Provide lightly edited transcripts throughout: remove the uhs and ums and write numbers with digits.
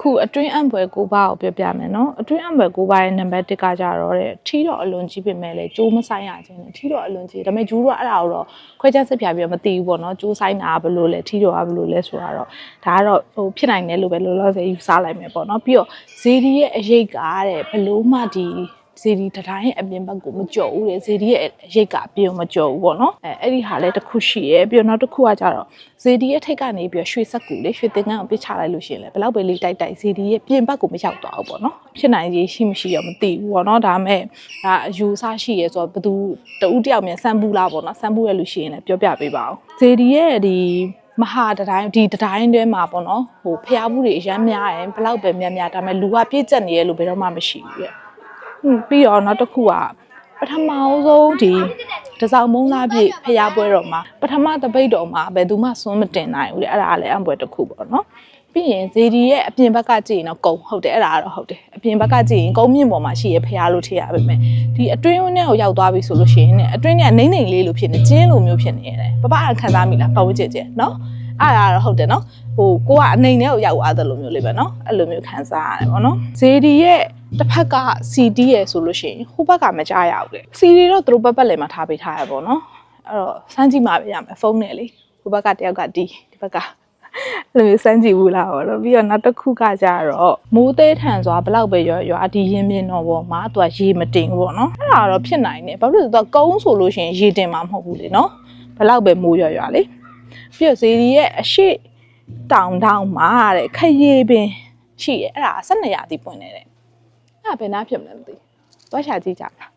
ခုအတွင်းအံပွဲကိုပါကိုပြောပြမယ်နော်အတွင်းအံပွဲကိုပါရဲ့နံပါတ်1ကကြတော့တဲ့ထီတော့အလွန်ကြီးပြင်မဲ့လေကျိုးမဆိုင်ရခြင်းနဲ့ထီတော့အလွန်ကြီးဒါပေမဲ့ဂျူးတို့အဲ့ဒါကိုတော့ခွဲခြားစစ်ပြပြီးတော့မသိဘူးပေါ့နော်ကျိုးဆိုင်တာဘယ်လိုလဲထီတော့ကဘယ်လိုလဲဆိုတာတော့ဒါကတော့ဟိုဖြစ်နိုင်တယ်လို့ပဲလောလောဆယ်ယူဆလိုက်မယ်ပေါ့နော်ပြီးတော့ဇေဒီရဲ့အရိတ်ကတဲ့ဘလို့မှဒီဇေဒီတတိုင်းရဲ့အပြင်ဘက်ကိုမကြော်ဘူးတဲ့ဇေဒီရဲ့ရိတ်ကအပြင်မကြော်ဘူးပေါ့နော်အဲ့ဒီဟာလည်းတစ်ခုရှိရယ်ပြီးတော့နောက်တစ်ခုကကြတော့ဇေဒီရဲ့ထိတ်ကနေပြီးတော့ရွှေစက်ကူလေရွှေသင်္ကန်းကိုပစ်ချလိုက်လို့ရှိရင်လည်းဘယ်လောက်ပဲလေးတိုက်ဇေဒီရဲ့ပြင်ဘက်ကိုမရောက်သွားဘူးပေါ့နော်ဖြစ်နိုင်ရေးရှိမရှိတော့မသိဘူးပေါ့နော်ဒါပေမဲ့ဒါအယူအဆရှိရယ်ဆိုတော့ဘယ်သူတဦးတယောက်မြန်စမ်းပူးလားပေါ့နော်စမ်းပူးရလို့ရှိရင်လည်းပြောပြပေးပါအောင်ဇေဒီရဲ့ဒီမဟာတတိုင်းဒီတတိုင်းတွဲမှာပေါ့နော်ဟိုဖျားဘူးတွေအရမ်းများတယ်ဘယ်လောက်ပဲများဒါပေမဲ့လူကပြည့်ကျက်နေရလို့ဘယ်တော့မှမရှိဘူးရဲ့ပြီးတော့နောက်တစ်ခုကပထမဆုံးဒီတစောင်းမုံလာပြည့်ဖျားပွဲတော်မှာပထမတပိတ်တော်မှာဘယ်သူမှစွန်းမတင်နိုင်ဘူးလေအဲ့ဒါလည်းအံပွဲတစ်ခုပေါ့နော်ပြီးရင်ဇေဒီရဲ့အပြင်ဘက်ကကြည့်ရင်တော့ကုံဟုတ်တယ်အဲ့ဒါကတော့ဟုတ်တယ်အပြင်ဘက်ကကြည့်ရင်ကုန်းမြင့်ပေါ်မှာရှိရဖျားလို့ထည့်ရပါမယ်ဒီအတွင်းထဲကိုရောက်သွားပြီဆိုလို့ရှိရင်အတွင်းထဲကနိမ့်လေးလို့ဖြစ်နေကျင်းလိုမျိုးဖြစ်နေရတယ်ပပခံစားမိလားပတ်ဝန်းကျင်နော်အဲ့ဒါတော့ဟုတ်တယ်နော်ဟိုကိုကအနှိမ်ထဲကိုရောက်သွားတယ်လို့မျိုးလေးပဲနော်အဲ့လိုမျိုးခံစားရတယ်ပေါ့နော်ဇေဒီရဲ့တစ်ဖက်က CD ရယ်ဆိုလို့ရှိရင်ဟိုဘက်ကမကြားရဘူးလေ CD တော့သူတို့ပတ်လည်မှာထားပေးထားရပေါ့နော်အဲ့တော့စမ်းကြည့်မှပဲရမယ်ဖုန်းနဲ့လေဟိုဘက်ကတယောက်ကဒီဘက်ကအဲ့လိုစမ်းကြည့်ဘူးလားပေါ့နော်ပြီးတော့နောက်တစ်ခုကကြတော့မိုးသေးထန်စွာဘလောက်ပဲရွာဒီရင်မြင်တော့ပေါ့မှာသူကရေမတင်ဘူးပေါ့နော်အဲ့ဒါတော့ဖြစ်နိုင်တယ်ဘာလို့လဲဆိုတော့ကုန်းဆိုလို့ရှိရင်ရေတင်မှာမဟုတ်ဘူးလေနော်ဘလောက်ပဲမိုးရွာလေပြီးတော့ဇေဒီရဲ့အရှိတောင်မှာတဲ့ခရီးပင်ရှိရဲ့အဲ့ဒါ12ရာသီပွင့်နေတဲ့အဲ့ဒါဘယ်နာဖြစ်မလဲမသိသွားရှာကြည့်ကြလား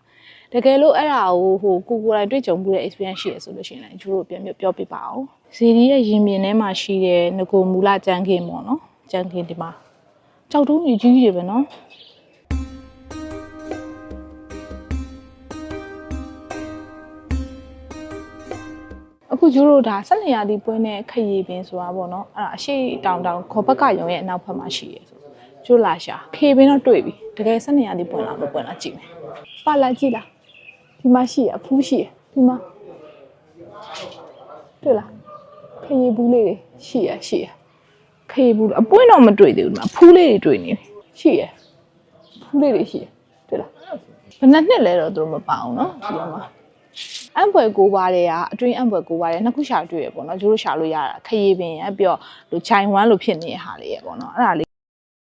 တကယ်လို့အဲ့ဒါကိုကိုယ်တိုင်တွေ့ကြုံမှုတဲ့ experience ရှိရဆိုလို့ရှိရင်လည်းကျိုးတို့ပြန်ပြောပြပါအောင်ဇေဒီရဲ့ရင်မြင်ထဲမှာရှိတဲ့ငကိုမူလကြမ်းခင်းပေါ့နော်ကြမ်းခင်းဒီမှာကြောက်တုံးကြီးကြီးတွေပဲနော်အခုကျိုးတို့ဒါ12ရာသီပွင့်တဲ့ခရီးပင်ဆိုတာပေါ့နော်အဲ့ဒါအရှိတောင်ခေါ်ဘက်ကရုံရဲ့အနောက်ဘက်မှာရှိရဆိုကျိုးလာရှာခေပင်တော့တွေ့ပြီတကယ်12ရာသီပွင့်လားမပွင့်လားကြည့်မယ်ပါလာကြည့်လားဒီမှာရှိရအဖူးရှိရဒီမှာတွေ့လားခရီးဘူးလေးတွေရှိရခရီးဘူးအပွင့်တော့မတွေ့သေးဘူးဒီမှာဖူးလေးတွေတွေ့နေရှိရဖူးလေးတွေရှိရတွေ့လားဘယ်နှစ်လဲတော့သူတို့မပါအောင်နော်ဒီမှာအံပွဲကိုပါတဲ့ကအတွင်းအံပွဲကိုပါတဲ့နှစ်ခုရှာတွေ့ရပေါ့နော်ကျိုးတို့ရှာလို့ရတာခရီးပင်ရပြီးတော့လူချိုင်ဝမ်းလို့ဖြစ်နေတဲ့ဟာလေးရပေါ့နော်အဲ့ဒါလေး